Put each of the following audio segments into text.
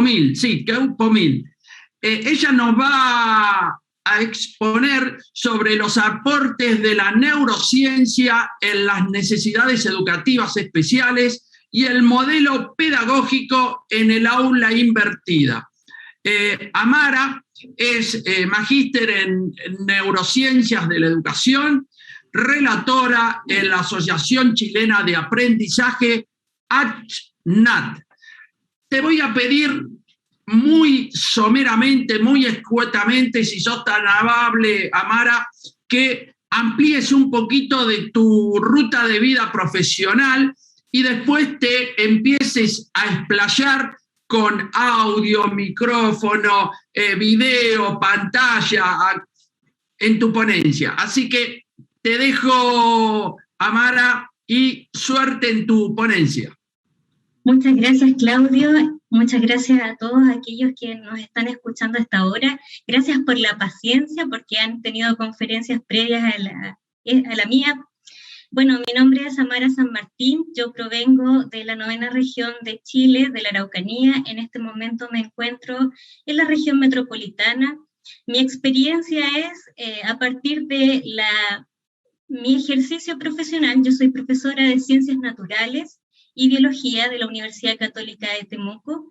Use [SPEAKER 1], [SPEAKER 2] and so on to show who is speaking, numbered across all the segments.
[SPEAKER 1] Poumil, sí, Keu Poumil. Ella nos va a exponer sobre los aportes de la neurociencia en las necesidades educativas especiales y el modelo pedagógico en el aula invertida. Amara es magíster en neurociencias de la educación, relatora en la Asociación Chilena de Aprendizaje, ACHNAT. Te voy a pedir muy someramente, muy escuetamente, si sos tan amable, Amara, que amplíes un poquito de tu ruta de vida profesional y después te empieces a explayar con audio, micrófono, video, pantalla, en tu ponencia. Así que te dejo, Amara, y suerte en tu ponencia.
[SPEAKER 2] Muchas gracias, Claudio. Muchas gracias a todos aquellos que nos están escuchando hasta ahora. Gracias por la paciencia, porque han tenido conferencias previas a la mía. Bueno, mi nombre es Amara San Martín, yo provengo de la 9ª región de Chile, de la Araucanía. En este momento me encuentro en la región metropolitana. Mi experiencia es a partir de mi ejercicio profesional. Yo soy profesora de Ciencias Naturales y Biología de la Universidad Católica de Temuco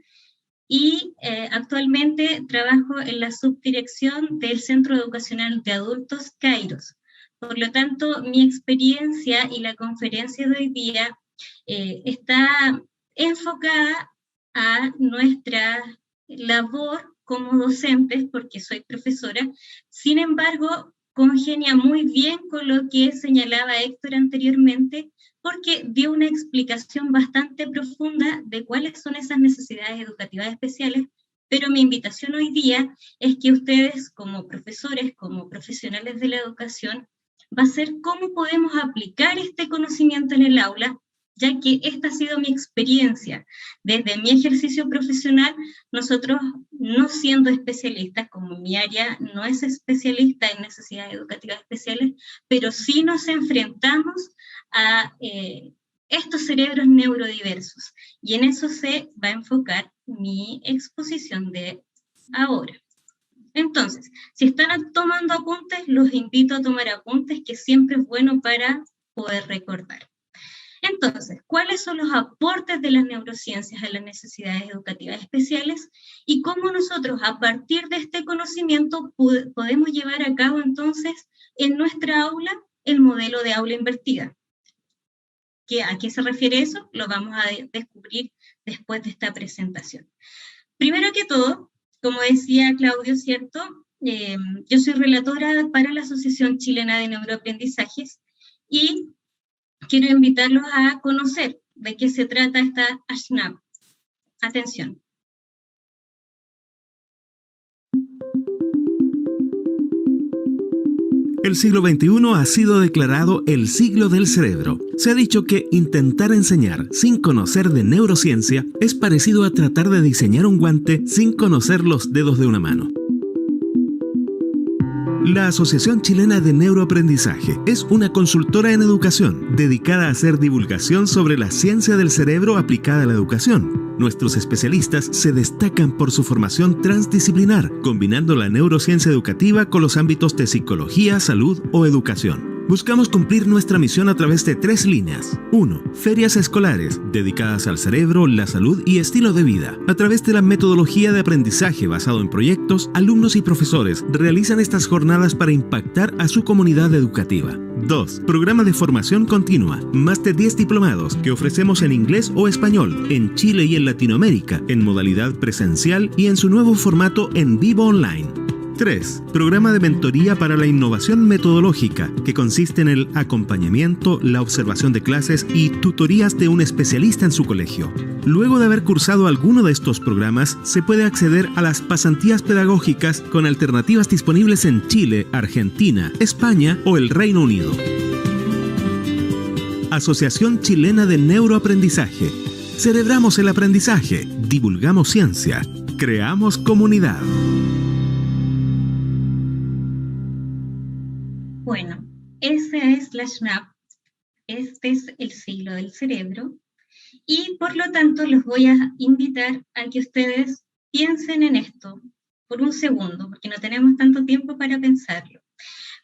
[SPEAKER 2] y actualmente trabajo en la subdirección del Centro Educacional de Adultos Kairos. Por lo tanto, mi experiencia y la conferencia de hoy día está enfocada a nuestra labor como docentes, porque soy profesora. Sin embargo, congenia muy bien con lo que señalaba Héctor anteriormente, porque dio una explicación bastante profunda de cuáles son esas necesidades educativas especiales, pero mi invitación hoy día es que ustedes, como profesores, como profesionales de la educación, va a ser cómo podemos aplicar este conocimiento en el aula, ya que esta ha sido mi experiencia. Desde mi ejercicio profesional, nosotros, no siendo especialistas, como mi área no es especialista en necesidades educativas especiales, pero sí nos enfrentamos a estos cerebros neurodiversos, y en eso se va a enfocar mi exposición de ahora. Entonces, si están tomando apuntes, los invito a tomar apuntes, que siempre es bueno para poder recordar. Entonces, ¿cuáles son los aportes de las neurociencias a las necesidades educativas especiales? Y cómo nosotros, a partir de este conocimiento, podemos llevar a cabo entonces en nuestra aula el modelo de aula invertida. ¿A qué se refiere eso? Lo vamos a descubrir después de esta presentación. Primero que todo, como decía Claudio, ¿cierto? Yo soy relatora para la Asociación Chilena de Neuroaprendizajes y quiero invitarlos a conocer de qué se trata esta ACHNAP. Atención.
[SPEAKER 3] El siglo XXI ha sido declarado el siglo del cerebro. Se ha dicho que intentar enseñar sin conocer de neurociencia es parecido a tratar de diseñar un guante sin conocer los dedos de una mano. La Asociación Chilena de Neuroaprendizaje es una consultora en educación dedicada a hacer divulgación sobre la ciencia del cerebro aplicada a la educación. Nuestros especialistas se destacan por su formación transdisciplinar, combinando la neurociencia educativa con los ámbitos de psicología, salud o educación. Buscamos cumplir nuestra misión a través de 3 líneas. 1. Ferias escolares, dedicadas al cerebro, la salud y estilo de vida. A través de la metodología de aprendizaje basado en proyectos, alumnos y profesores realizan estas jornadas para impactar a su comunidad educativa. 2. Programa de formación continua. Más de 10 diplomados que ofrecemos en inglés o español, en Chile y en Latinoamérica, en modalidad presencial y en su nuevo formato en vivo online. 3. Programa de mentoría para la innovación metodológica, que consiste en el acompañamiento, la observación de clases y tutorías de un especialista en su colegio. Luego de haber cursado alguno de estos programas, se puede acceder a las pasantías pedagógicas con alternativas disponibles en Chile, Argentina, España o el Reino Unido. Asociación Chilena de Neuroaprendizaje. Celebramos el aprendizaje, divulgamos ciencia, creamos comunidad.
[SPEAKER 2] Bueno, esa es la ACHNAP, este es el siglo del cerebro, y por lo tanto los voy a invitar a que ustedes piensen en esto por un segundo, porque no tenemos tanto tiempo para pensarlo.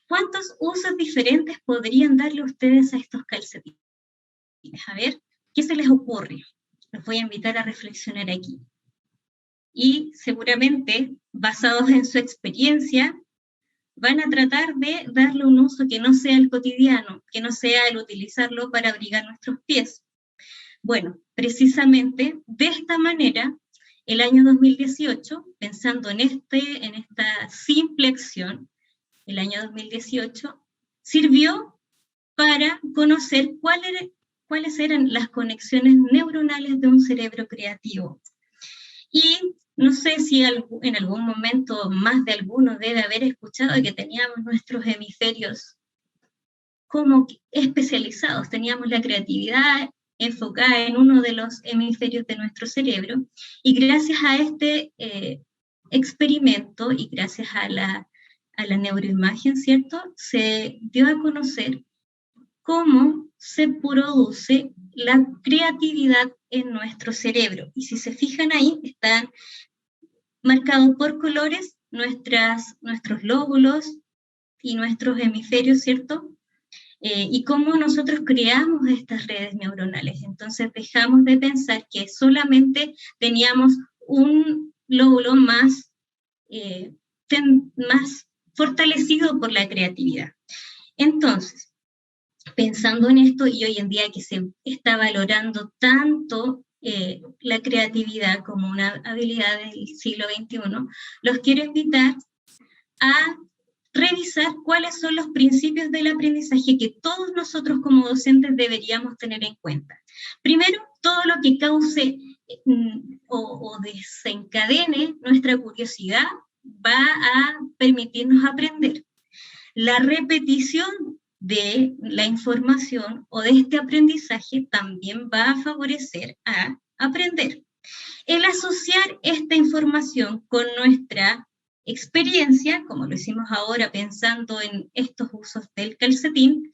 [SPEAKER 2] ¿Cuántos usos diferentes podrían darle ustedes a estos calcetines? A ver, ¿qué se les ocurre? Los voy a invitar a reflexionar aquí. Y seguramente, basados en su experiencia, van a tratar de darle un uso que no sea el cotidiano, que no sea el utilizarlo para abrigar nuestros pies. Bueno, precisamente de esta manera, el año 2018, pensando en esta simple acción, el año 2018, sirvió para conocer cuáles eran las conexiones neuronales de un cerebro creativo. Y no sé si en algún momento más de alguno debe haber escuchado que teníamos nuestros hemisferios como especializados, teníamos la creatividad enfocada en uno de los hemisferios de nuestro cerebro, y gracias a este experimento y gracias a la neuroimagen, ¿cierto?, se dio a conocer cómo se produce la creatividad en nuestro cerebro. Y si se fijan ahí, están marcados por colores nuestros lóbulos y nuestros hemisferios, ¿cierto? Y cómo nosotros creamos estas redes neuronales. Entonces dejamos de pensar que solamente teníamos un lóbulo más fortalecido por la creatividad. Entonces, pensando en esto, y hoy en día que se está valorando tanto la creatividad como una habilidad del siglo XXI, los quiero invitar a revisar cuáles son los principios del aprendizaje que todos nosotros como docentes deberíamos tener en cuenta. Primero, todo lo que cause o desencadene nuestra curiosidad va a permitirnos aprender. La repetición de la información o de este aprendizaje también va a favorecer a aprender. El asociar esta información con nuestra experiencia, como lo hicimos ahora pensando en estos usos del calcetín,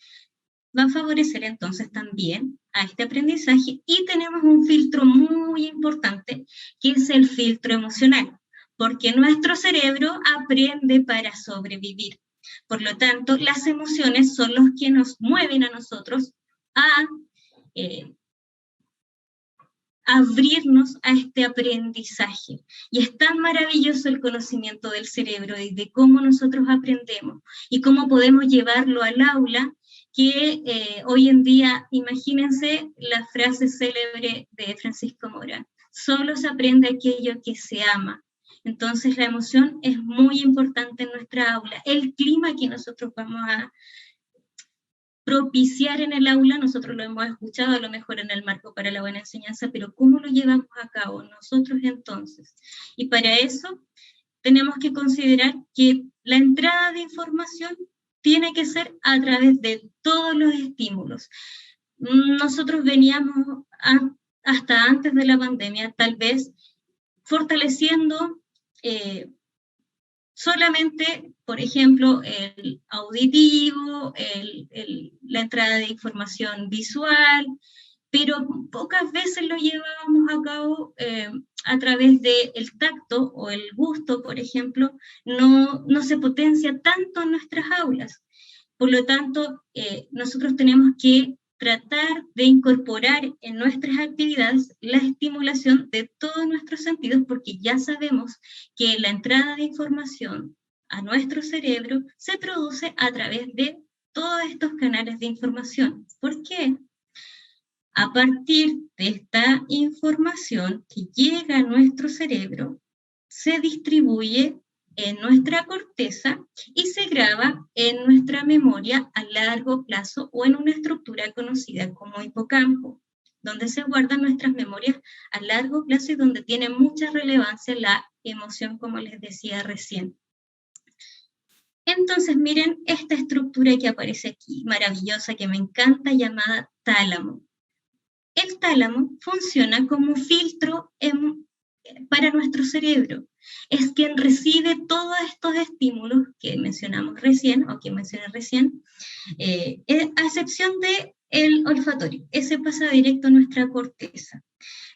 [SPEAKER 2] va a favorecer entonces también a este aprendizaje, y tenemos un filtro muy importante que es el filtro emocional, porque nuestro cerebro aprende para sobrevivir. Por lo tanto, las emociones son los que nos mueven a nosotros a abrirnos a este aprendizaje. Y es tan maravilloso el conocimiento del cerebro y de cómo nosotros aprendemos y cómo podemos llevarlo al aula, que hoy en día, imagínense la frase célebre de Francisco Mora: solo se aprende aquello que se ama. Entonces la emoción es muy importante en nuestra aula. El clima que nosotros vamos a propiciar en el aula, nosotros lo hemos escuchado a lo mejor en el marco para la buena enseñanza, pero ¿cómo lo llevamos a cabo nosotros entonces? Y para eso tenemos que considerar que la entrada de información tiene que ser a través de todos los estímulos. Nosotros veníamos hasta antes de la pandemia, tal vez, fortaleciendo solamente, por ejemplo, el auditivo, la entrada de información visual, pero pocas veces lo llevábamos a cabo a través del tacto o el gusto, por ejemplo, no se potencia tanto en nuestras aulas. Por lo tanto, nosotros tenemos que tratar de incorporar en nuestras actividades la estimulación de todos nuestros sentidos, porque ya sabemos que la entrada de información a nuestro cerebro se produce a través de todos estos canales de información. ¿Por qué? A partir de esta información que llega a nuestro cerebro, se distribuye en nuestra corteza y se graba en nuestra memoria a largo plazo o en una estructura conocida como hipocampo, donde se guardan nuestras memorias a largo plazo y donde tiene mucha relevancia la emoción, como les decía recién. Entonces miren esta estructura que aparece aquí, maravillosa, que me encanta, llamada tálamo. El tálamo funciona como filtro para nuestro cerebro. Es quien recibe todos estos estímulos que mencionamos recién, o que mencioné recién, a excepción del olfatorio. Ese pasa directo a nuestra corteza.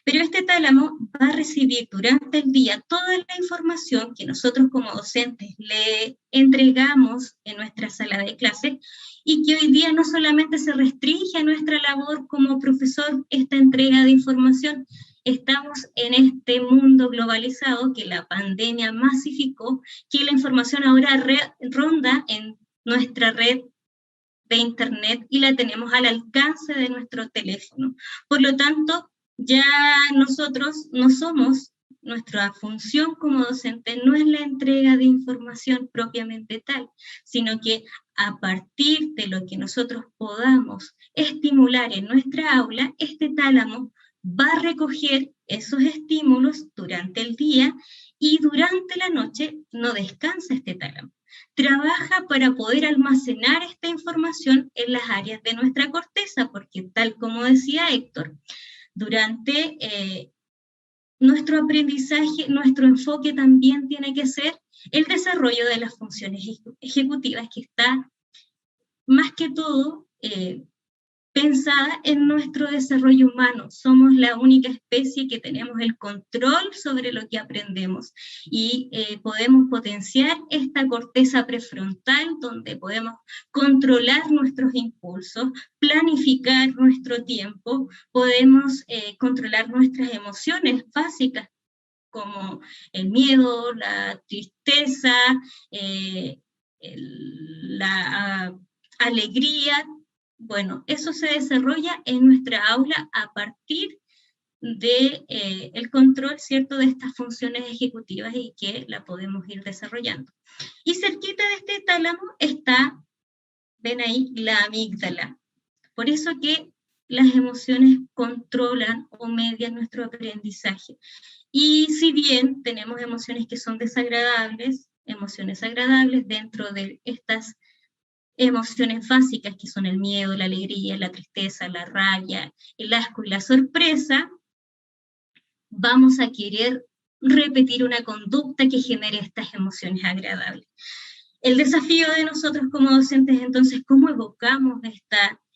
[SPEAKER 2] Pero este tálamo va a recibir durante el día toda la información que nosotros como docentes le entregamos en nuestra sala de clases, y que hoy día no solamente se restringe a nuestra labor como profesor esta entrega de información. Estamos en este mundo globalizado que la pandemia masificó, que la información ahora ronda en nuestra red de internet y la tenemos al alcance de nuestro teléfono. Por lo tanto, ya nosotros no somos, nuestra función como docente no es la entrega de información propiamente tal, sino que a partir de lo que nosotros podamos estimular en nuestra aula, este tálamo va a recoger esos estímulos durante el día, y durante la noche no descansa este tálamo. Trabaja para poder almacenar esta información en las áreas de nuestra corteza, porque tal como decía Héctor, durante nuestro aprendizaje, nuestro enfoque también tiene que ser el desarrollo de las funciones ejecutivas, que está más que todo pensada en nuestro desarrollo humano. Somos la única especie que tenemos el control sobre lo que aprendemos, y podemos potenciar esta corteza prefrontal, donde podemos controlar nuestros impulsos, planificar nuestro tiempo, podemos controlar nuestras emociones básicas, como el miedo, la tristeza, la alegría. Bueno, eso se desarrolla en nuestra aula a partir de el control, ¿cierto?, de estas funciones ejecutivas, y que la podemos ir desarrollando. Y cerquita de este tálamo está, ven ahí, la amígdala. Por eso que las emociones controlan o median nuestro aprendizaje. Y si bien tenemos emociones que son desagradables, emociones agradables dentro de estas emociones básicas, que son el miedo, la alegría, la tristeza, la rabia, el asco y la sorpresa, vamos a querer repetir una conducta que genere estas emociones agradables. El desafío de nosotros como docentes, entonces, ¿cómo evocamos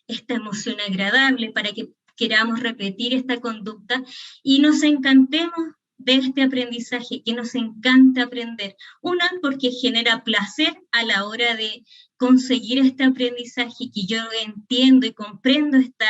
[SPEAKER 2] esta emoción agradable para que queramos repetir esta conducta y nos encantemos de este aprendizaje, que nos encanta aprender? Una, porque genera placer a la hora de conseguir este aprendizaje, que yo entiendo y comprendo esta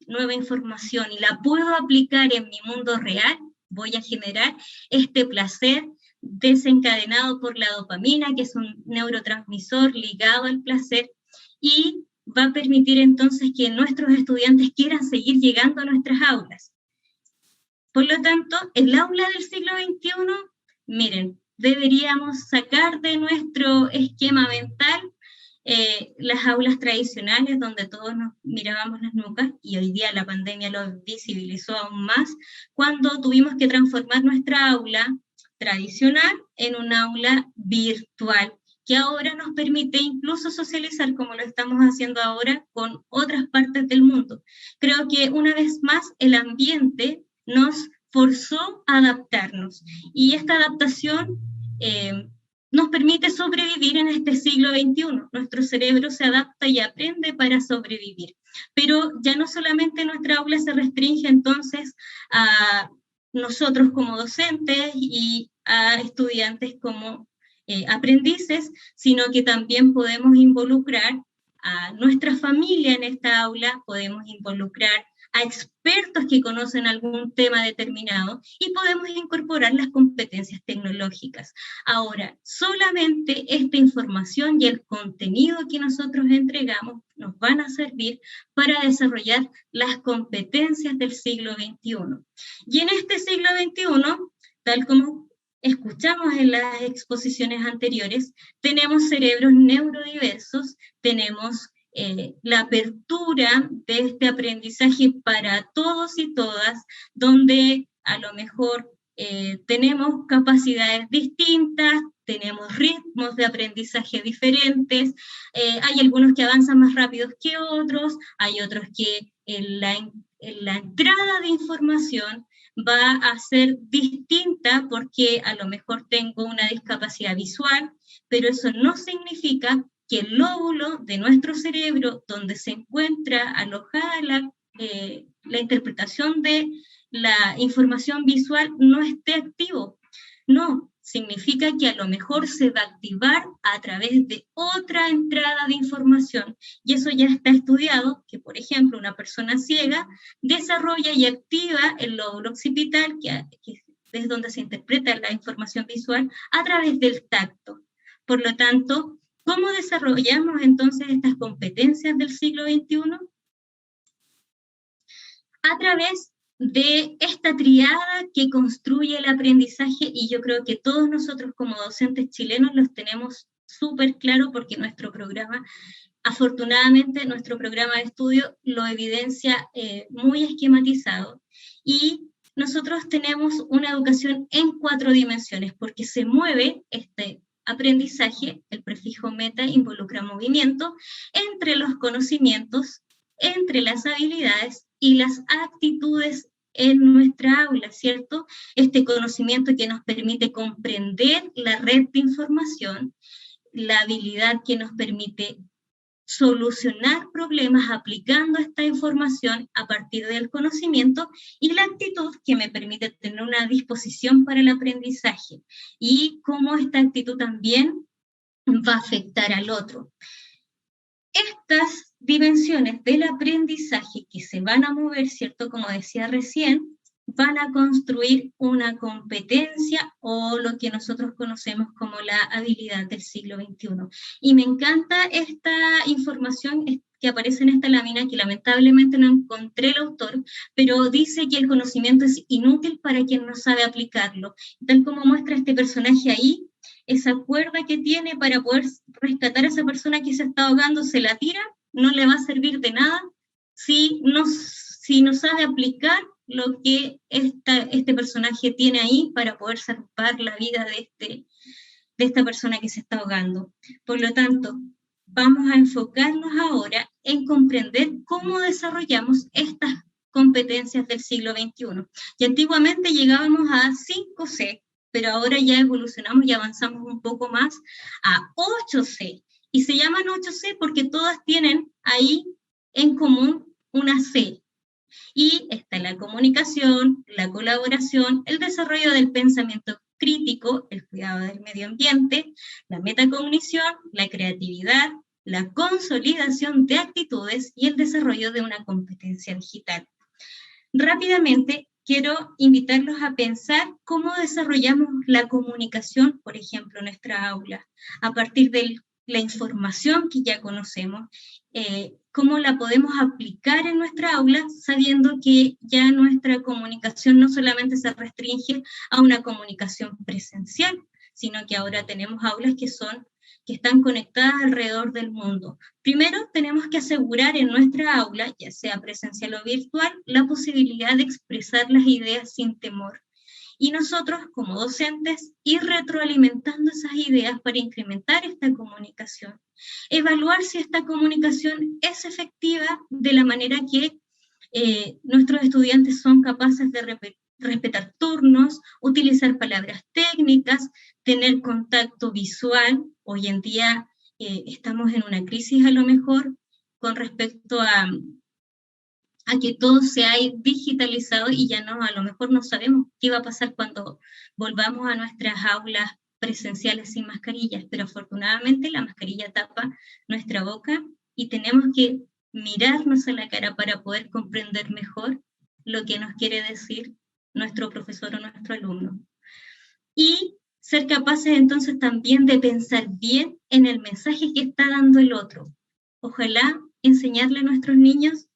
[SPEAKER 2] nueva información y la puedo aplicar en mi mundo real. Voy a generar este placer desencadenado por la dopamina, que es un neurotransmisor ligado al placer, y va a permitir entonces que nuestros estudiantes quieran seguir llegando a nuestras aulas. Por lo tanto, el aula del siglo XXI, miren, deberíamos sacar de nuestro esquema mental las aulas tradicionales donde todos nos mirábamos las nucas, y hoy día la pandemia lo visibilizó aún más, cuando tuvimos que transformar nuestra aula tradicional en un aula virtual, que ahora nos permite incluso socializar, como lo estamos haciendo ahora, con otras partes del mundo. Creo que una vez más el ambiente nos forzó a adaptarnos, y esta adaptación nos permite sobrevivir en este siglo XXI. Nuestro cerebro se adapta y aprende para sobrevivir. Pero ya no solamente nuestra aula se restringe entonces a nosotros como docentes y a estudiantes como aprendices, sino que también podemos involucrar a nuestra familia en esta aula, podemos involucrar a expertos que conocen algún tema determinado, y podemos incorporar las competencias tecnológicas. Ahora, solamente esta información y el contenido que nosotros entregamos nos van a servir para desarrollar las competencias del siglo XXI. Y en este siglo XXI, tal como escuchamos en las exposiciones anteriores, tenemos cerebros neurodiversos, tenemos la apertura de este aprendizaje para todos y todas, donde a lo mejor tenemos capacidades distintas, tenemos ritmos de aprendizaje diferentes, hay algunos que avanzan más rápido que otros, hay otros que en la entrada de información va a ser distinta, porque a lo mejor tengo una discapacidad visual, pero eso no significa que el lóbulo de nuestro cerebro, donde se encuentra alojada la interpretación de la información visual no esté activo. No, significa que a lo mejor se va a activar a través de otra entrada de información. Y eso ya está estudiado, que por ejemplo una persona ciega desarrolla y activa el lóbulo occipital, que es donde se interpreta la información visual, a través del tacto. Por lo tanto, ¿cómo desarrollamos entonces estas competencias del siglo XXI? A través de esta triada que construye el aprendizaje, y yo creo que todos nosotros como docentes chilenos los tenemos súper claro, porque nuestro programa, afortunadamente, nuestro programa de estudio lo evidencia muy esquematizado, y nosotros tenemos una educación en 4 dimensiones, porque se mueve este aprendizaje, el prefijo meta involucra movimiento, entre los conocimientos, entre las habilidades y las actitudes en nuestra aula, ¿cierto? Este conocimiento que nos permite comprender la red de información, la habilidad que nos permite solucionar problemas aplicando esta información a partir del conocimiento, y la actitud que me permite tener una disposición para el aprendizaje, y cómo esta actitud también va a afectar al otro. Estas dimensiones del aprendizaje que se van a mover, ¿cierto? Como decía recién, van a construir una competencia, o lo que nosotros conocemos como la habilidad del siglo XXI. Y me encanta esta información que aparece en esta lámina, que lamentablemente no encontré el autor, pero dice que el conocimiento es inútil para quien no sabe aplicarlo. Tal como muestra este personaje ahí, esa cuerda que tiene para poder rescatar a esa persona que se está ahogando, se la tira, no le va a servir de nada si no sabe aplicar lo que este personaje tiene ahí para poder salvar la vida de esta persona que se está ahogando. Por lo tanto, vamos a enfocarnos ahora en comprender cómo desarrollamos estas competencias del siglo XXI. Y antiguamente llegábamos a 5C, pero ahora ya evolucionamos y avanzamos un poco más a 8C. Y se llaman 8C porque todas tienen ahí en común una C. Y está la comunicación, la colaboración, el desarrollo del pensamiento crítico, el cuidado del medio ambiente, la metacognición, la creatividad, la consolidación de actitudes y el desarrollo de una competencia digital. Rápidamente, quiero invitarlos a pensar cómo desarrollamos la comunicación, por ejemplo, en nuestra aula, a partir de la información que ya conocemos, cómo la podemos aplicar en nuestra aula, sabiendo que ya nuestra comunicación no solamente se restringe a una comunicación presencial, sino que ahora tenemos aulas que están conectadas alrededor del mundo. Primero, tenemos que asegurar en nuestra aula, ya sea presencial o virtual, la posibilidad de expresar las ideas sin temor. Y nosotros, como docentes, ir retroalimentando esas ideas para incrementar esta comunicación. Evaluar si esta comunicación es efectiva de la manera que nuestros estudiantes son capaces de respetar turnos, utilizar palabras técnicas, tener contacto visual. Hoy en día estamos en una crisis a lo mejor con respecto a que todo se ha digitalizado, y ya no, a lo mejor no sabemos qué va a pasar cuando volvamos a nuestras aulas presenciales sin mascarillas, pero afortunadamente la mascarilla tapa nuestra boca y tenemos que mirarnos a la cara para poder comprender mejor lo que nos quiere decir nuestro profesor o nuestro alumno. Y ser capaces entonces también de pensar bien en el mensaje que está dando el otro. Ojalá enseñarle a nuestros niños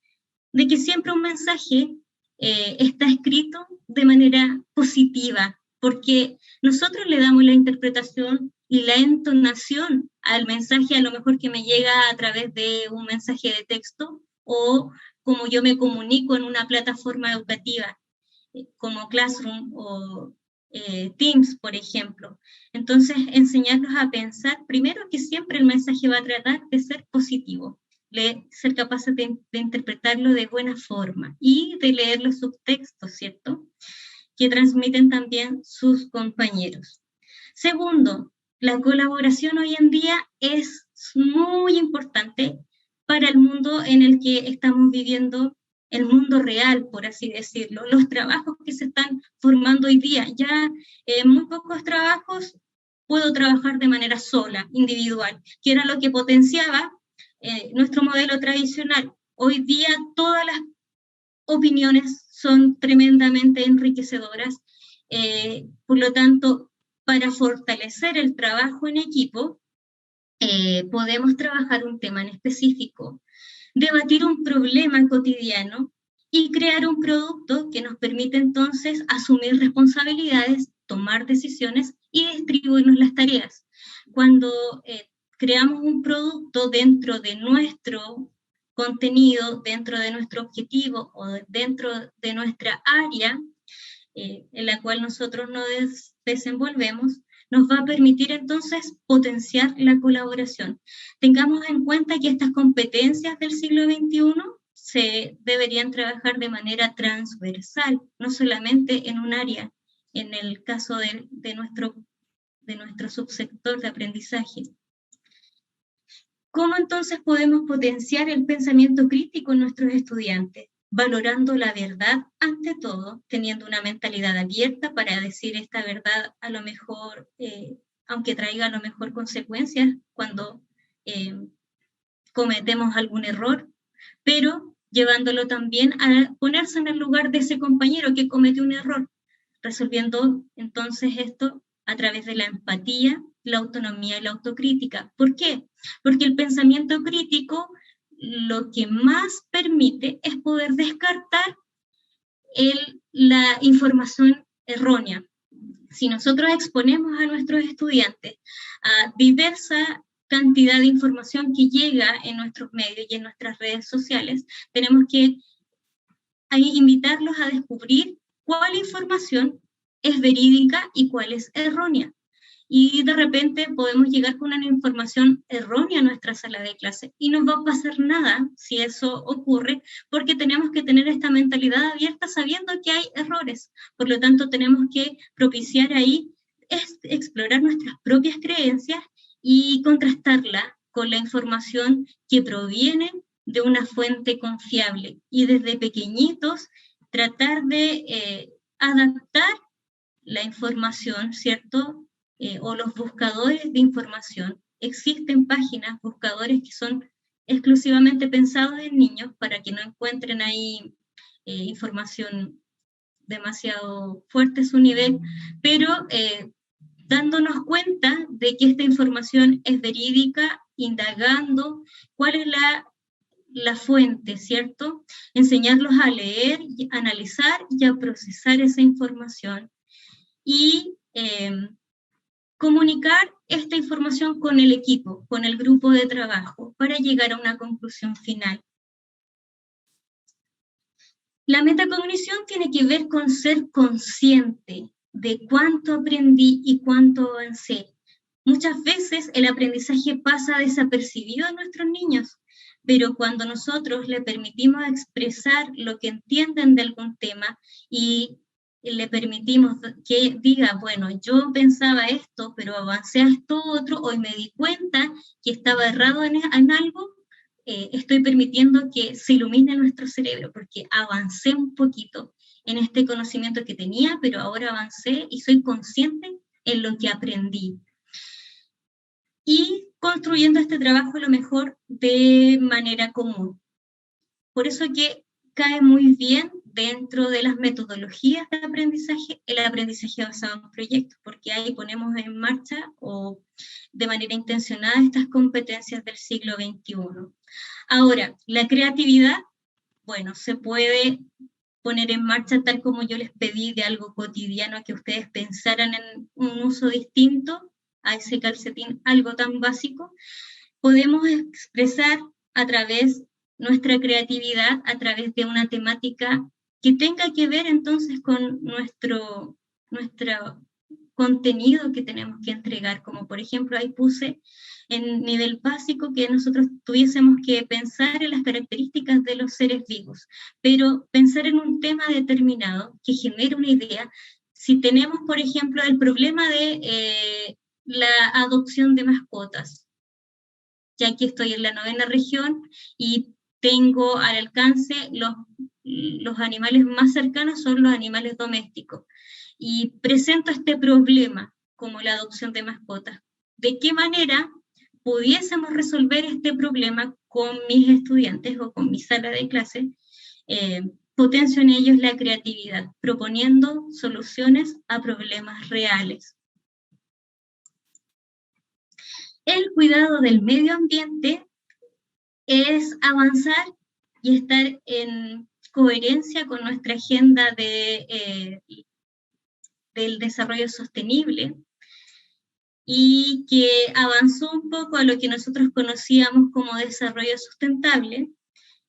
[SPEAKER 2] de que siempre un mensaje está escrito de manera positiva, porque nosotros le damos la interpretación y la entonación al mensaje, a lo mejor que me llega a través de un mensaje de texto, o como yo me comunico en una plataforma educativa, como Classroom o Teams, por ejemplo. Entonces, enseñarlos a pensar, primero, que siempre el mensaje va a tratar de ser positivo, ser capaces de interpretarlo de buena forma y de leer los subtextos, ¿cierto?, que transmiten también sus compañeros. Segundo, la colaboración hoy en día es muy importante para el mundo en el que estamos viviendo el mundo real, por así decirlo, los trabajos que se están formando hoy día. Ya en muy pocos trabajos puedo trabajar de manera sola, individual, que era lo que potenciaba nuestro modelo tradicional. Hoy día todas las opiniones son tremendamente enriquecedoras, por lo tanto, para fortalecer el trabajo en equipo, podemos trabajar un tema en específico, debatir un problema cotidiano y crear un producto que nos permite entonces asumir responsabilidades, tomar decisiones y distribuirnos las tareas. Cuando creamos un producto dentro de nuestro contenido, dentro de nuestro objetivo o dentro de nuestra área en la cual nosotros nos desenvolvemos, nos va a permitir entonces potenciar la colaboración. Tengamos en cuenta que estas competencias del siglo XXI se deberían trabajar de manera transversal, no solamente en un área, en el caso de nuestro subsector de aprendizaje. ¿Cómo entonces podemos potenciar el pensamiento crítico en nuestros estudiantes? Valorando la verdad ante todo, teniendo una mentalidad abierta para decir esta verdad a lo mejor, aunque traiga a lo mejor consecuencias cuando cometemos algún error, pero llevándolo también a ponerse en el lugar de ese compañero que cometió un error, resolviendo entonces esto a través de la empatía, la autonomía y la autocrítica. ¿Por qué? Porque el pensamiento crítico lo que más permite es poder descartar la información errónea. Si nosotros exponemos a nuestros estudiantes a diversa cantidad de información que llega en nuestros medios y en nuestras redes sociales, tenemos que invitarlos a descubrir cuál información es verídica y cuál es errónea. Y de repente podemos llegar con una información errónea a nuestra sala de clase y no va a pasar nada si eso ocurre, porque tenemos que tener esta mentalidad abierta sabiendo que hay errores. Por lo tanto, tenemos que propiciar ahí explorar nuestras propias creencias y contrastarla con la información que proviene de una fuente confiable. Y desde pequeñitos tratar de adaptar la información, ¿cierto?, o los buscadores de información. Existen páginas, buscadores que son exclusivamente pensados en niños para que no encuentren ahí información demasiado fuerte a su nivel, pero dándonos cuenta de que esta información es verídica, indagando cuál es la fuente, ¿cierto? Enseñarlos a leer, a analizar y a procesar esa información. Y comunicar esta información con el equipo, con el grupo de trabajo, para llegar a una conclusión final. La metacognición tiene que ver con ser consciente de cuánto aprendí y cuánto avancé. Muchas veces el aprendizaje pasa desapercibido en nuestros niños, pero cuando nosotros le permitimos expresar lo que entienden de algún tema y le permitimos que diga, bueno, yo pensaba esto, pero avancé a esto otro, hoy me di cuenta que estaba errado en algo, estoy permitiendo que se ilumine nuestro cerebro, porque avancé un poquito en este conocimiento que tenía, pero ahora avancé y soy consciente en lo que aprendí. Y construyendo este trabajo a lo mejor de manera común. Por eso que cae muy bien dentro de las metodologías de aprendizaje, el aprendizaje basado en proyectos, porque ahí ponemos en marcha o de manera intencionada estas competencias del siglo XXI. Ahora, la creatividad, bueno, se puede poner en marcha tal como yo les pedí de algo cotidiano, que ustedes pensaran en un uso distinto a ese calcetín, algo tan básico. Podemos expresar a través nuestra creatividad a través de una temática que tenga que ver entonces con nuestro contenido que tenemos que entregar, como por ejemplo ahí puse en nivel básico que nosotros tuviésemos que pensar en las características de los seres vivos, pero pensar en un tema determinado que genere una idea. Si tenemos, por ejemplo, el problema de la adopción de mascotas, ya que estoy en la 9ª región y tengo al alcance los animales más cercanos son los animales domésticos. Y presento este problema como la adopción de mascotas. ¿De qué manera pudiésemos resolver este problema con mis estudiantes o con mi sala de clase? Potencio en ellos la creatividad, proponiendo soluciones a problemas reales. El cuidado del medio ambiente es avanzar y estar en coherencia con nuestra agenda del desarrollo sostenible, y que avanzó un poco a lo que nosotros conocíamos como desarrollo sustentable,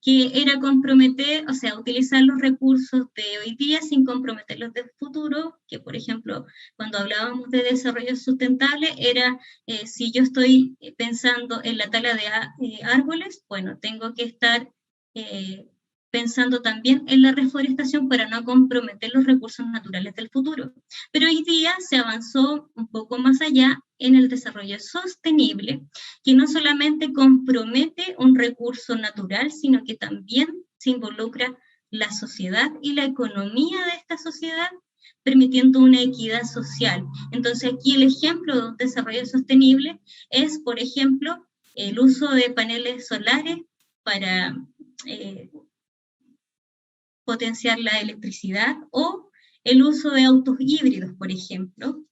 [SPEAKER 2] que era comprometer, o sea, utilizar los recursos de hoy día sin comprometer los del futuro, que por ejemplo, cuando hablábamos de desarrollo sustentable, era si yo estoy pensando en la tala de árboles, bueno, tengo que estar pensando también en la reforestación para no comprometer los recursos naturales del futuro. Pero hoy día se avanzó un poco más allá en el desarrollo sostenible, que no solamente compromete un recurso natural, sino que también se involucra la sociedad y la economía de esta sociedad, permitiendo una equidad social. Entonces aquí el ejemplo de un desarrollo sostenible es, por ejemplo, el uso de paneles solares para potenciar la electricidad, o el uso de autos híbridos, por ejemplo.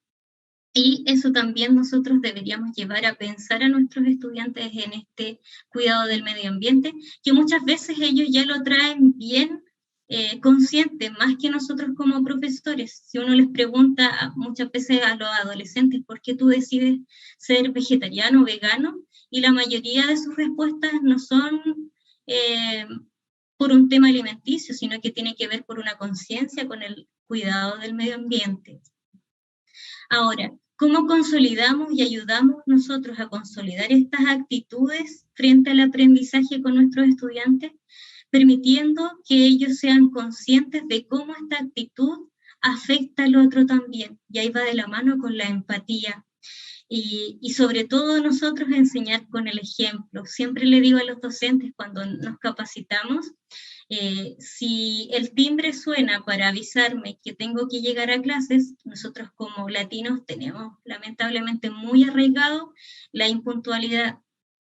[SPEAKER 2] Y eso también nosotros deberíamos llevar a pensar a nuestros estudiantes en este cuidado del medio ambiente, que muchas veces ellos ya lo traen bien consciente, más que nosotros como profesores. Si uno les pregunta muchas veces a los adolescentes, ¿por qué tú decides ser vegetariano o vegano? Y la mayoría de sus respuestas no son por un tema alimenticio, sino que tiene que ver por una conciencia con el cuidado del medio ambiente. Ahora, ¿cómo consolidamos y ayudamos nosotros a consolidar estas actitudes frente al aprendizaje con nuestros estudiantes? Permitiendo que ellos sean conscientes de cómo esta actitud afecta al otro también, y ahí va de la mano con la empatía. Y sobre todo nosotros enseñar con el ejemplo. Siempre le digo a los docentes cuando nos capacitamos, si el timbre suena para avisarme que tengo que llegar a clases, nosotros como latinos tenemos lamentablemente muy arraigado la impuntualidad.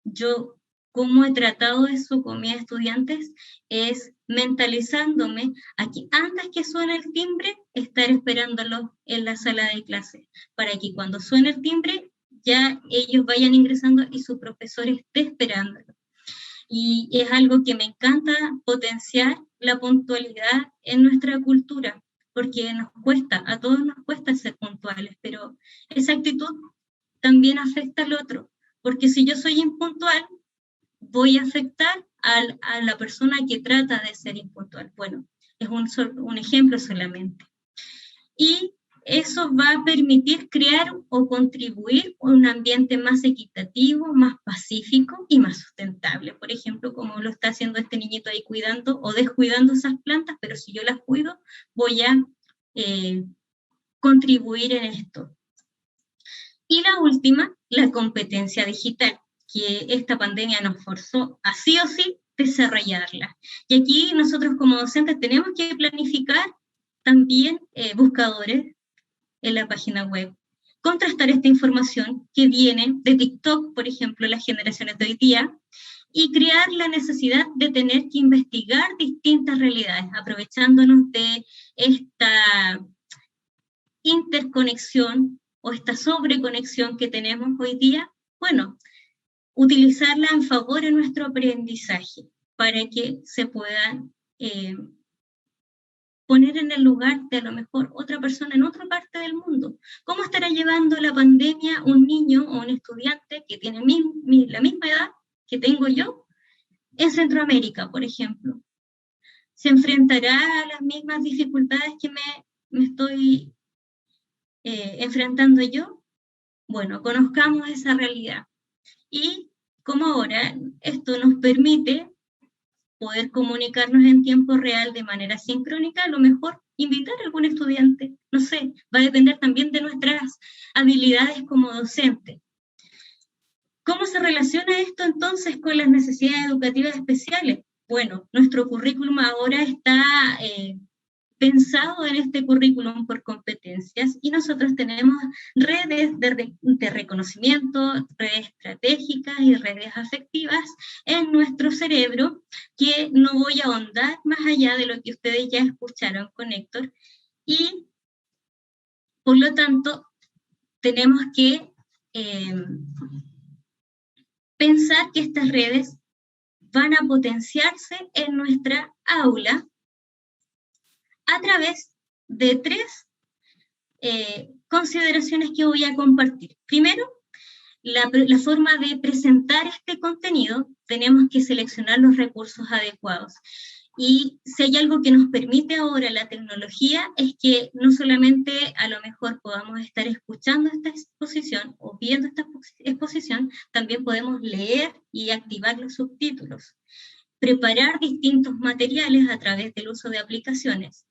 [SPEAKER 2] Yo, como he tratado eso con mis estudiantes, es mentalizándome a que antes que suene el timbre, estar esperándolo en la sala de clase, para que cuando suene el timbre, ya ellos vayan ingresando y su profesor esté esperándolo. Y es algo que me encanta potenciar, la puntualidad en nuestra cultura, porque nos cuesta, a todos nos cuesta ser puntuales, pero esa actitud también afecta al otro, porque si yo soy impuntual, voy a afectar a la persona que trata de ser impuntual. Bueno, es un ejemplo solamente. Y eso va a permitir crear o contribuir a un ambiente más equitativo, más pacífico y más sustentable. Por ejemplo, como lo está haciendo este niñito ahí cuidando o descuidando esas plantas, pero si yo las cuido, voy a contribuir en esto. Y la última, la competencia digital, que esta pandemia nos forzó a sí o sí desarrollarla. Y aquí nosotros como docentes tenemos que planificar también buscadores en la página web, contrastar esta información que viene de TikTok, por ejemplo, las generaciones de hoy día, y crear la necesidad de tener que investigar distintas realidades, aprovechándonos de esta interconexión o esta sobreconexión que tenemos hoy día. Bueno, utilizarla en favor de nuestro aprendizaje para que se puedan poner en el lugar de a lo mejor otra persona en otra parte del mundo. ¿Cómo estará llevando la pandemia un niño o un estudiante que tiene la misma edad que tengo yo en Centroamérica, por ejemplo? ¿Se enfrentará a las mismas dificultades que me estoy enfrentando yo? Bueno, conozcamos esa realidad. Y como ahora esto nos permite poder comunicarnos en tiempo real de manera sincrónica, a lo mejor invitar a algún estudiante, no sé, va a depender también de nuestras habilidades como docentes. ¿Cómo se relaciona esto entonces con las necesidades educativas especiales? bueno, nuestro currículum ahora está pensado en este currículum por competencias, y nosotros tenemos redes de reconocimiento, redes estratégicas y redes afectivas en nuestro cerebro, que no voy a ahondar más allá de lo que ustedes ya escucharon con Héctor, y por lo tanto tenemos que pensar que estas redes van a potenciarse en nuestra aula a través de tres consideraciones que voy a compartir. Primero, la forma de presentar este contenido. Tenemos que seleccionar los recursos adecuados. Y si hay algo que nos permite ahora la tecnología, es que no solamente a lo mejor podamos estar escuchando esta exposición o viendo esta exposición, también podemos leer y activar los subtítulos. Preparar distintos materiales a través del uso de aplicaciones,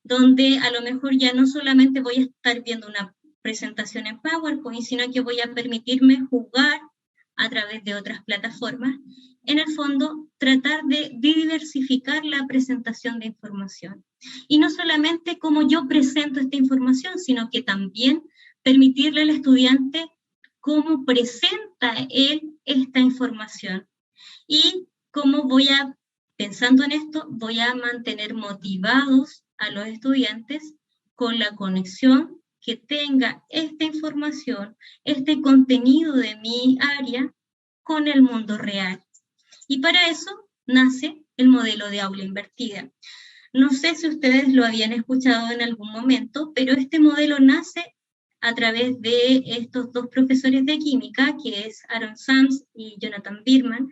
[SPEAKER 2] donde a lo mejor ya no solamente voy a estar viendo una presentación en PowerPoint, sino que voy a permitirme jugar a través de otras plataformas. En el fondo, tratar de diversificar la presentación de información. Y no solamente cómo yo presento esta información, sino que también permitirle al estudiante cómo presenta él esta información. Y cómo pensando en esto, voy a mantener motivados a los estudiantes con la conexión que tenga esta información, este contenido de mi área con el mundo real. Y para eso nace el modelo de aula invertida. No sé si ustedes lo habían escuchado en algún momento, pero este modelo nace a través de estos dos profesores de química, que es Aaron Sams y Jonathan Birman,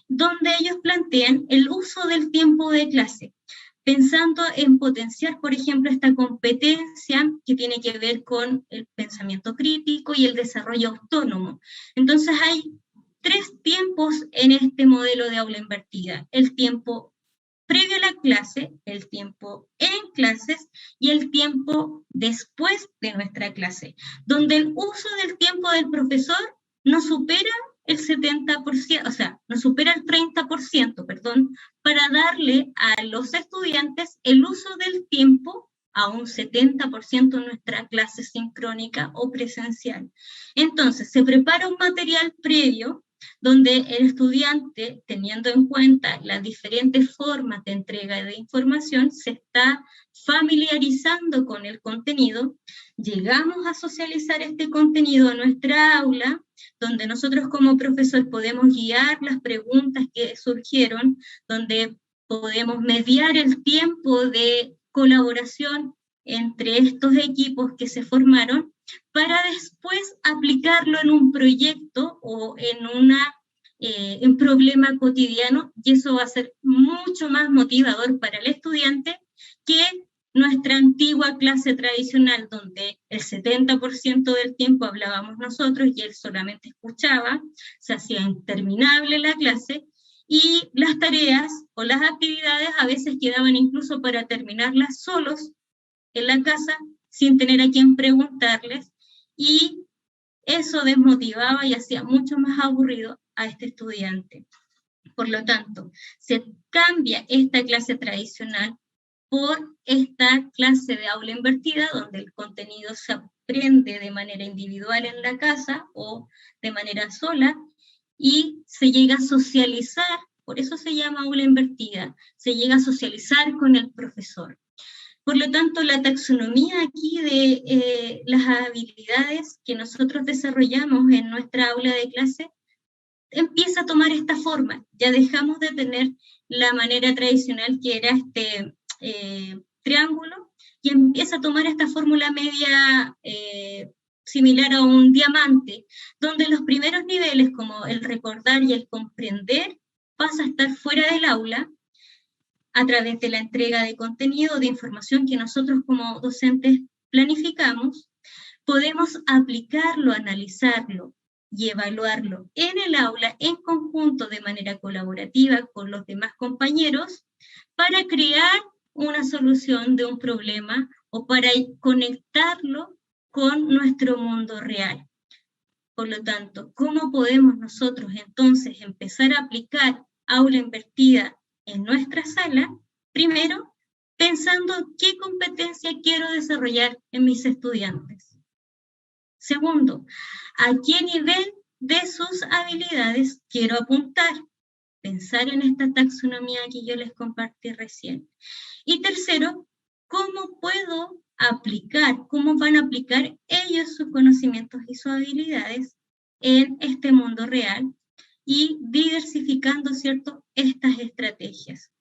[SPEAKER 2] donde ellos plantean el uso del tiempo de clase, pensando en potenciar, por ejemplo, esta competencia que tiene que ver con el pensamiento crítico y el desarrollo autónomo. Entonces hay tres tiempos en este modelo de aula invertida: el tiempo previo a la clase, el tiempo en clases y el tiempo después de nuestra clase, donde el uso del tiempo del profesor no supera el 70%, o sea, no supera el 30%, perdón, para darle a los estudiantes el uso del tiempo a un 70% en nuestra clase sincrónica o presencial. Entonces, se prepara un material previo donde el estudiante, teniendo en cuenta las diferentes formas de entrega de información, se está familiarizando con el contenido. Llegamos a socializar este contenido a nuestra aula, donde nosotros como profesor podemos guiar las preguntas que surgieron, donde podemos mediar el tiempo de colaboración entre estos equipos que se formaron, para después aplicarlo en un proyecto o en un problema cotidiano, y eso va a ser mucho más motivador para el estudiante que nuestra antigua clase tradicional, donde el 70% del tiempo hablábamos nosotros y él solamente escuchaba, se hacía interminable la clase, y las tareas o las actividades a veces quedaban incluso para terminarlas solos en la casa, sin tener a quien preguntarles, y eso desmotivaba y hacía mucho más aburrido a este estudiante. Por lo tanto, se cambia esta clase tradicional por esta clase de aula invertida, donde el contenido se aprende de manera individual en la casa o de manera sola, y se llega a socializar, por eso se llama aula invertida, se llega a socializar con el profesor. Por lo tanto, la taxonomía aquí de las habilidades que nosotros desarrollamos en nuestra aula de clase empieza a tomar esta forma. Ya dejamos de tener la manera tradicional que era este triángulo, y empieza a tomar esta fórmula media similar a un diamante, donde los primeros niveles, como el recordar y el comprender, pasa a estar fuera del aula, a través de la entrega de contenido, de información que nosotros como docentes planificamos. Podemos aplicarlo, analizarlo y evaluarlo en el aula, en conjunto, de manera colaborativa con los demás compañeros, para crear una solución de un problema o para conectarlo con nuestro mundo real. Por lo tanto, ¿cómo podemos nosotros entonces empezar a aplicar aula invertida en nuestra sala, primero, pensando qué competencia quiero desarrollar en mis estudiantes. Segundo, a qué nivel de sus habilidades quiero apuntar. Pensar en esta taxonomía que yo les compartí recién. Y tercero, ¿cómo puedo aplicar, cómo van a aplicar ellos sus conocimientos y sus habilidades en este mundo real y diversificando, ¿cierto?, estas estrategias?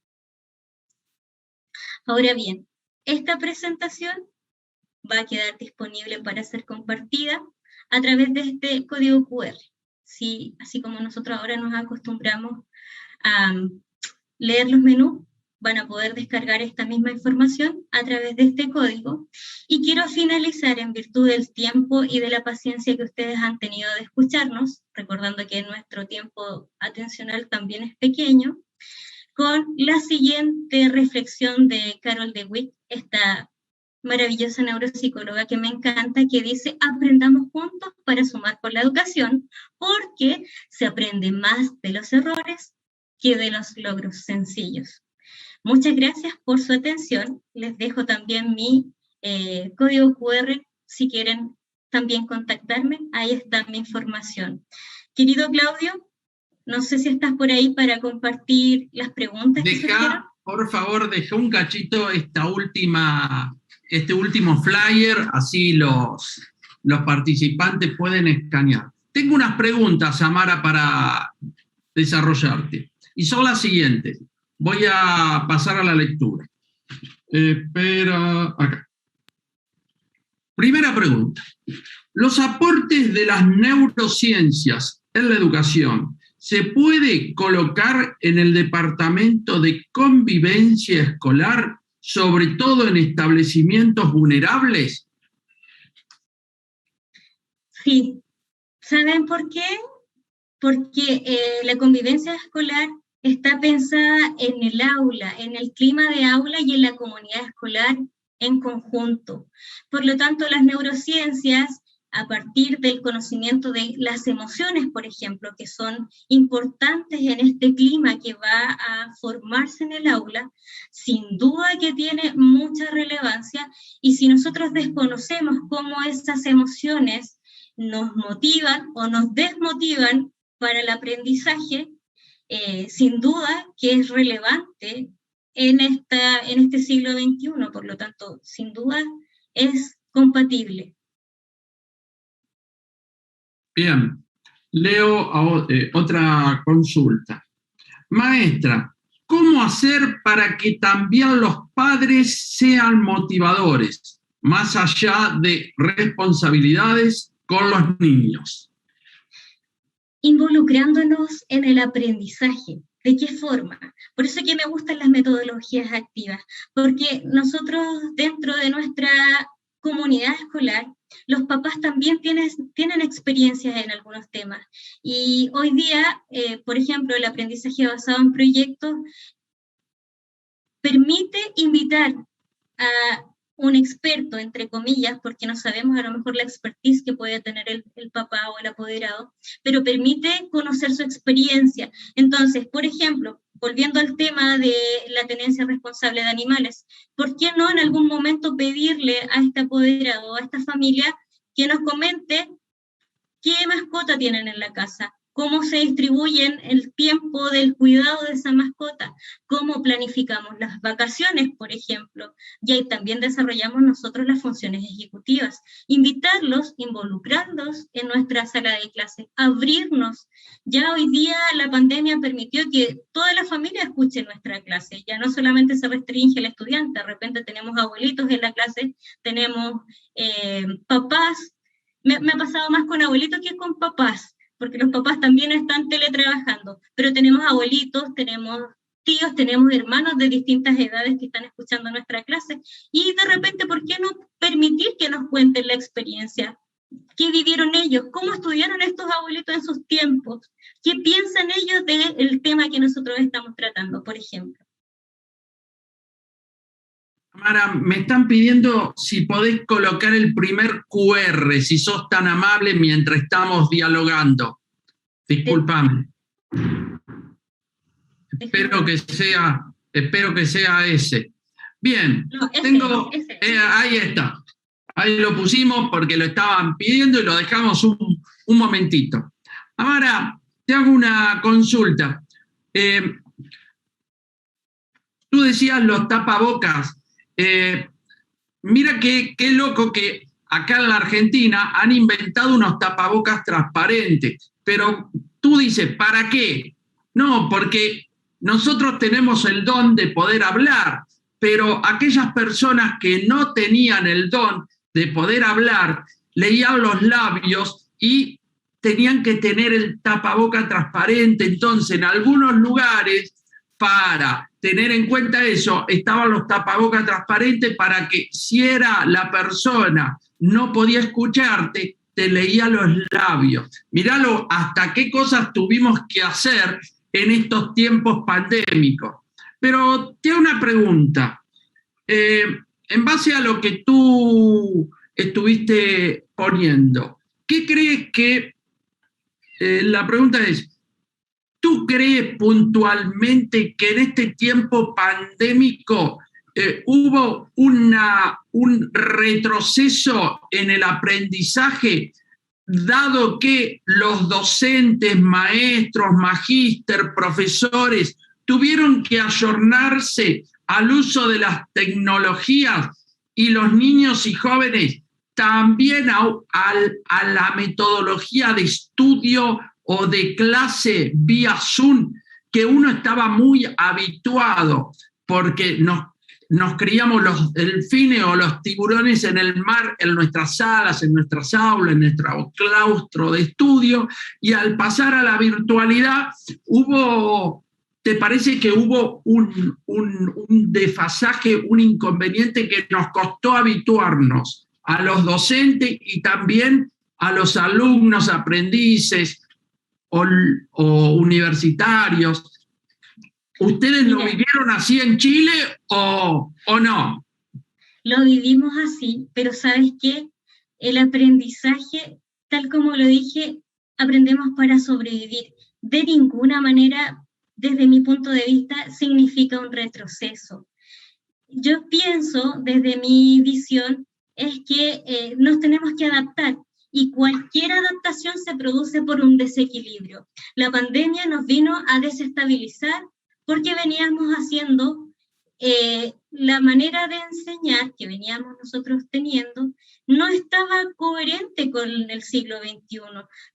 [SPEAKER 2] Ahora bien, esta presentación va a quedar disponible para ser compartida a través de este código QR. Sí, así como nosotros ahora nos acostumbramos a leer los menús, van a poder descargar esta misma información a través de este código. Y quiero finalizar, en virtud del tiempo y de la paciencia que ustedes han tenido de escucharnos, recordando que nuestro tiempo atencional también es pequeño, con la siguiente reflexión de Carol DeWitt, esta maravillosa neuropsicóloga que me encanta, que dice: aprendamos juntos para sumar por la educación, porque se aprende más de los errores que de los logros sencillos. Muchas gracias por su atención. Les dejo también mi código QR si quieren también contactarme. Ahí está mi información. Querido Claudio, no sé si estás por ahí para compartir las preguntas.
[SPEAKER 1] Por favor, deja un cachito este último flyer, así los participantes pueden escanear. Tengo unas preguntas, Amara, para desarrollarte, y son las siguientes. Voy a pasar a la lectura. Espera, acá. Primera pregunta. ¿Los aportes de las neurociencias en la educación se puede colocar en el departamento de convivencia escolar, sobre todo en establecimientos vulnerables?
[SPEAKER 2] Sí. ¿Saben por qué? Porque la convivencia escolar está pensada en el aula, en el clima de aula y en la comunidad escolar en conjunto. Por lo tanto, las neurociencias, a partir del conocimiento de las emociones, por ejemplo, que son importantes en este clima que va a formarse en el aula, sin duda que tiene mucha relevancia, y si nosotros desconocemos cómo esas emociones nos motivan o nos desmotivan para el aprendizaje, sin duda que es relevante en este siglo XXI, por lo tanto, sin duda es compatible.
[SPEAKER 1] Bien, leo otra consulta. Maestra, ¿cómo hacer para que también los padres sean motivadores, más allá de responsabilidades con los niños?
[SPEAKER 2] Involucrándonos en el aprendizaje. ¿De qué forma? Por eso que me gustan las metodologías activas, porque nosotros dentro de nuestra comunidad escolar, los papás también tienen experiencias en algunos temas. Y hoy día, por ejemplo, el aprendizaje basado en proyectos permite invitar a un experto, entre comillas, porque no sabemos a lo mejor la expertise que puede tener el papá o el apoderado, pero permite conocer su experiencia. Entonces, por ejemplo, volviendo al tema de la tenencia responsable de animales, ¿por qué no en algún momento pedirle a este apoderado, a esta familia, que nos comente qué mascota tienen en la casa? ¿Cómo se distribuyen el tiempo del cuidado de esa mascota? ¿Cómo planificamos las vacaciones, por ejemplo? Y ahí también desarrollamos nosotros las funciones ejecutivas. Invitarlos, involucrarlos en nuestra sala de clase, abrirnos. Ya hoy día la pandemia permitió que toda la familia escuche nuestra clase. Ya no solamente se restringe al estudiante, de repente tenemos abuelitos en la clase, tenemos papás. Me ha pasado más con abuelitos que con papás, porque los papás también están teletrabajando, pero tenemos abuelitos, tenemos tíos, tenemos hermanos de distintas edades que están escuchando nuestra clase, y de repente, ¿por qué no permitir que nos cuenten la experiencia? ¿Qué vivieron ellos? ¿Cómo estudiaron estos abuelitos en sus tiempos? ¿Qué piensan ellos del tema que nosotros estamos tratando, por ejemplo?
[SPEAKER 1] Amara, me están pidiendo si podés colocar el primer QR, si sos tan amable mientras estamos dialogando. Discúlpame. Espero que sea ese. Bien,
[SPEAKER 2] No, ese.
[SPEAKER 1] Ahí está. Ahí lo pusimos porque lo estaban pidiendo y lo dejamos un momentito. Amara, te hago una consulta. Tú decías los tapabocas. Mira qué loco que acá en la Argentina han inventado unos tapabocas transparentes. Pero tú dices, ¿para qué? No, porque nosotros tenemos el don de poder hablar, pero aquellas personas que no tenían el don de poder hablar, leían los labios y tenían que tener el tapaboca transparente. Entonces, en algunos lugares, para tener en cuenta eso, estaban los tapabocas transparentes para que si era la persona no podía escucharte, te leía los labios. Míralo hasta qué cosas tuvimos que hacer en estos tiempos pandémicos. Pero te hago una pregunta. En base a lo que tú estuviste poniendo, ¿qué crees que... la pregunta es, ¿tú crees puntualmente que en este tiempo pandémico hubo un retroceso en el aprendizaje, dado que los docentes, maestros, magíster, profesores, tuvieron que ayornarse al uso de las tecnologías y los niños y jóvenes también a la metodología de estudio o de clase vía Zoom, que uno estaba muy habituado, porque nos criamos los delfines o los tiburones en el mar, en nuestras salas, en nuestras aulas, en nuestro claustro de estudio, y al pasar a la virtualidad ¿te parece que hubo un desfasaje, un inconveniente que nos costó habituarnos a los docentes y también a los alumnos, aprendices o universitarios? ¿Ustedes lo vivieron así en Chile o no?
[SPEAKER 2] Lo vivimos así, pero ¿sabes qué? El aprendizaje, tal como lo dije, aprendemos para sobrevivir. De ninguna manera, desde mi punto de vista, significa un retroceso. Yo pienso, desde mi visión, es que nos tenemos que adaptar, y cualquier adaptación se produce por un desequilibrio. La pandemia nos vino a desestabilizar porque veníamos haciendo la manera de enseñar que veníamos nosotros teniendo no estaba coherente con el siglo XXI.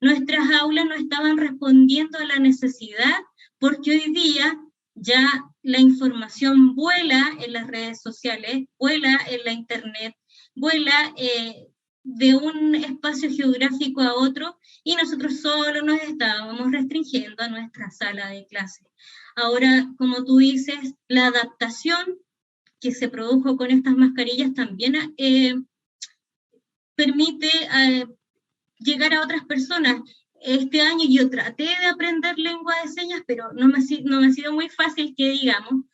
[SPEAKER 2] Nuestras aulas no estaban respondiendo a la necesidad, porque hoy día ya la información vuela en las redes sociales, vuela en la internet, vuela de un espacio geográfico a otro, y nosotros solo nos estábamos restringiendo a nuestra sala de clase. Ahora, como tú dices, la adaptación que se produjo con estas mascarillas también permite llegar a otras personas. Este año yo traté de aprender lengua de señas, pero no me ha sido muy fácil, que digamos,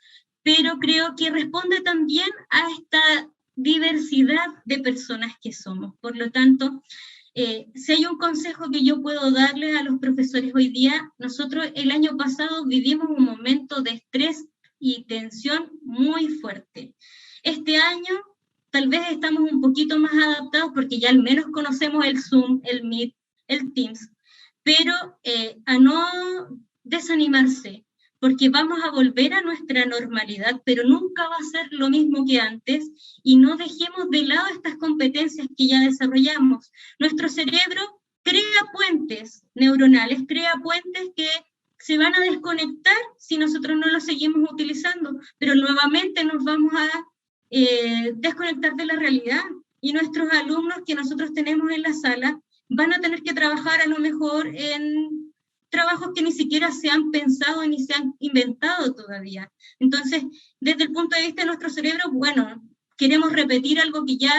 [SPEAKER 2] pero creo que responde también a esta diversidad de personas que somos. Por lo tanto, si hay un consejo que yo puedo darle a los profesores hoy día, nosotros el año pasado vivimos un momento de estrés y tensión muy fuerte. Este año tal vez estamos un poquito más adaptados porque ya al menos conocemos el Zoom, el Meet, el Teams, pero a no desanimarse, porque vamos a volver a nuestra normalidad, pero nunca va a ser lo mismo que antes, y no dejemos de lado estas competencias que ya desarrollamos. Nuestro cerebro crea puentes neuronales, crea puentes que se van a desconectar si nosotros no los seguimos utilizando, pero nuevamente nos vamos a desconectar de la realidad, y nuestros alumnos que nosotros tenemos en la sala van a tener que trabajar a lo mejor en trabajos que ni siquiera se han pensado ni se han inventado todavía. Entonces, desde el punto de vista de nuestro cerebro, bueno, queremos repetir algo que ya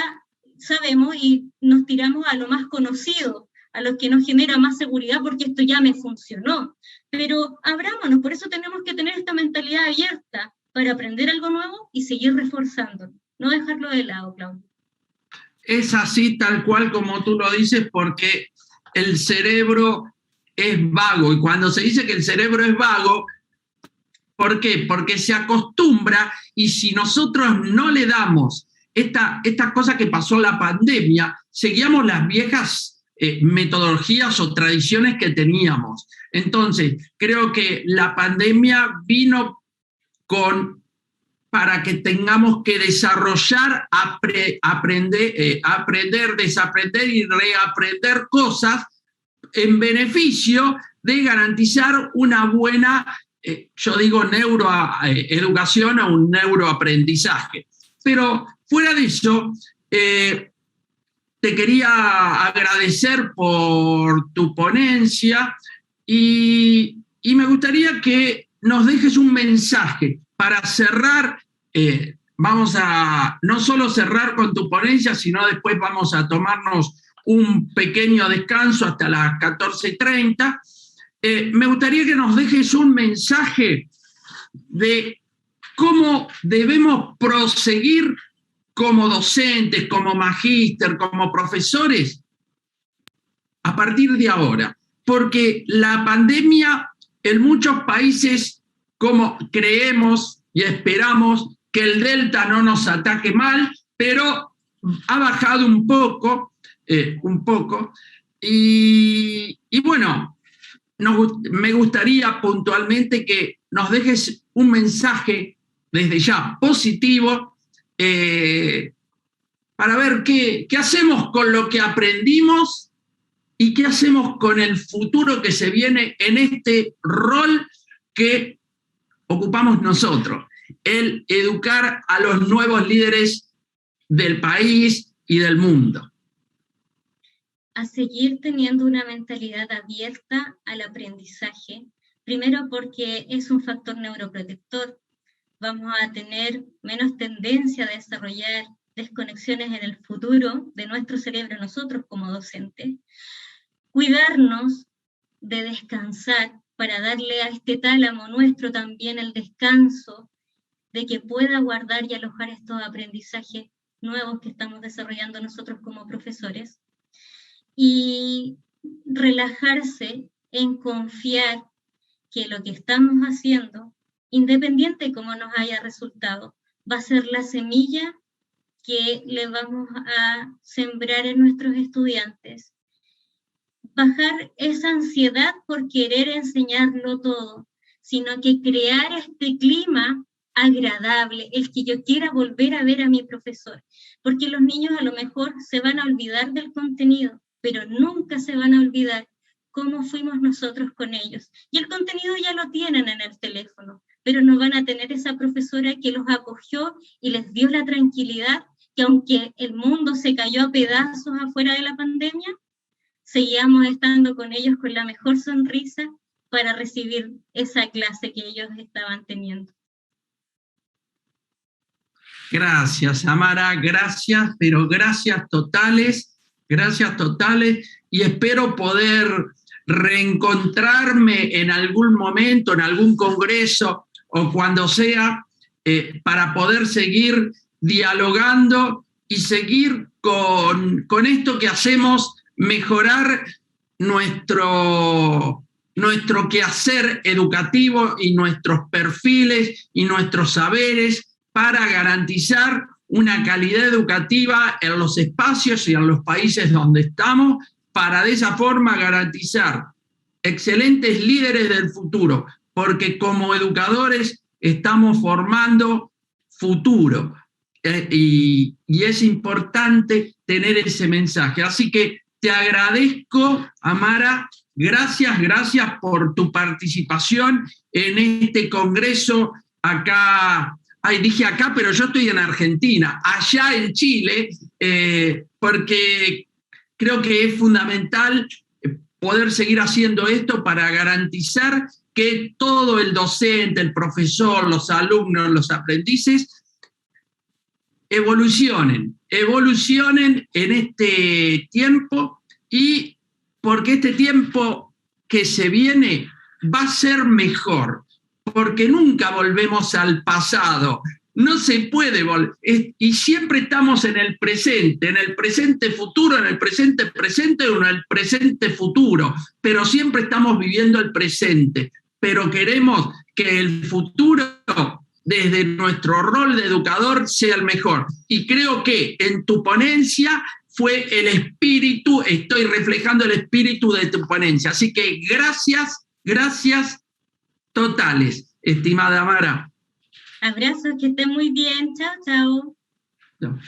[SPEAKER 2] sabemos y nos tiramos a lo más conocido, a lo que nos genera más seguridad, porque esto ya me funcionó. Pero abrámonos, por eso tenemos que tener esta mentalidad abierta para aprender algo nuevo y seguir reforzándolo, no dejarlo de lado, Claudio.
[SPEAKER 1] Es así, tal cual como tú lo dices, porque el cerebro es vago, y cuando se dice que el cerebro es vago, ¿Por qué? Porque se acostumbra, y si nosotros no le damos esta cosa que pasó en la pandemia, seguíamos las viejas metodologías o tradiciones que teníamos. Entonces, creo que la pandemia vino para que tengamos que desarrollar, aprender, desaprender y reaprender cosas en beneficio de garantizar una buena, yo digo, neuroeducación o un neuroaprendizaje. Pero fuera de eso, te quería agradecer por tu ponencia y me gustaría que nos dejes un mensaje para cerrar. Vamos a no solo cerrar con tu ponencia, sino después vamos a tomarnos un pequeño descanso hasta las 14:30. Me gustaría que nos dejes un mensaje de cómo debemos proseguir como docentes, como magíster, como profesores, a partir de ahora. Porque la pandemia en muchos países, como creemos y esperamos, que el Delta no nos ataque mal, pero ha bajado un poco, y bueno, me gustaría puntualmente que nos dejes un mensaje desde ya positivo para ver qué hacemos con lo que aprendimos y qué hacemos con el futuro que se viene en este rol que ocupamos nosotros, el educar a los nuevos líderes del país y del mundo.
[SPEAKER 2] A seguir teniendo una mentalidad abierta al aprendizaje, primero porque es un factor neuroprotector. Vamos a tener menos tendencia a desarrollar desconexiones en el futuro de nuestro cerebro, nosotros como docentes. Cuidarnos de descansar para darle a este tálamo nuestro también el descanso de que pueda guardar y alojar estos aprendizajes nuevos que estamos desarrollando nosotros como profesores. Y relajarse en confiar que lo que estamos haciendo, independiente de cómo nos haya resultado, va a ser la semilla que le vamos a sembrar en nuestros estudiantes. Bajar esa ansiedad por querer enseñarlo todo, sino que crear este clima agradable, el que yo quiera volver a ver a mi profesor, porque los niños a lo mejor se van a olvidar del contenido, pero nunca se van a olvidar cómo fuimos nosotros con ellos. Y el contenido ya lo tienen en el teléfono, pero no van a tener esa profesora que los acogió y les dio la tranquilidad que aunque el mundo se cayó a pedazos afuera de la pandemia, seguíamos estando con ellos con la mejor sonrisa para recibir esa clase que ellos estaban teniendo.
[SPEAKER 1] Gracias, Amara, gracias, pero gracias totales, y espero poder reencontrarme en algún momento, en algún congreso o cuando sea, para poder seguir dialogando y seguir con esto que hacemos, mejorar nuestro quehacer educativo y nuestros perfiles y nuestros saberes para garantizar una calidad educativa en los espacios y en los países donde estamos, para de esa forma garantizar excelentes líderes del futuro, porque como educadores estamos formando futuro, y es importante tener ese mensaje. Así que te agradezco, Amara, gracias por tu participación en este congreso acá. Dije acá, pero yo estoy en Argentina, allá en Chile, porque creo que es fundamental poder seguir haciendo esto para garantizar que todo el docente, el profesor, los alumnos, los aprendices, evolucionen en este tiempo, y porque este tiempo que se viene va a ser mejor, porque nunca volvemos al pasado, no se puede volver, y siempre estamos en el presente futuro, en el presente presente o en el presente futuro, pero siempre estamos viviendo el presente, pero queremos que el futuro, desde nuestro rol de educador, sea el mejor. Y creo que en tu ponencia fue el espíritu, estoy reflejando el espíritu de tu ponencia. Así que gracias totales, estimada Mara.
[SPEAKER 2] Abrazos, que estén muy bien. Chao, chao.
[SPEAKER 1] Chao.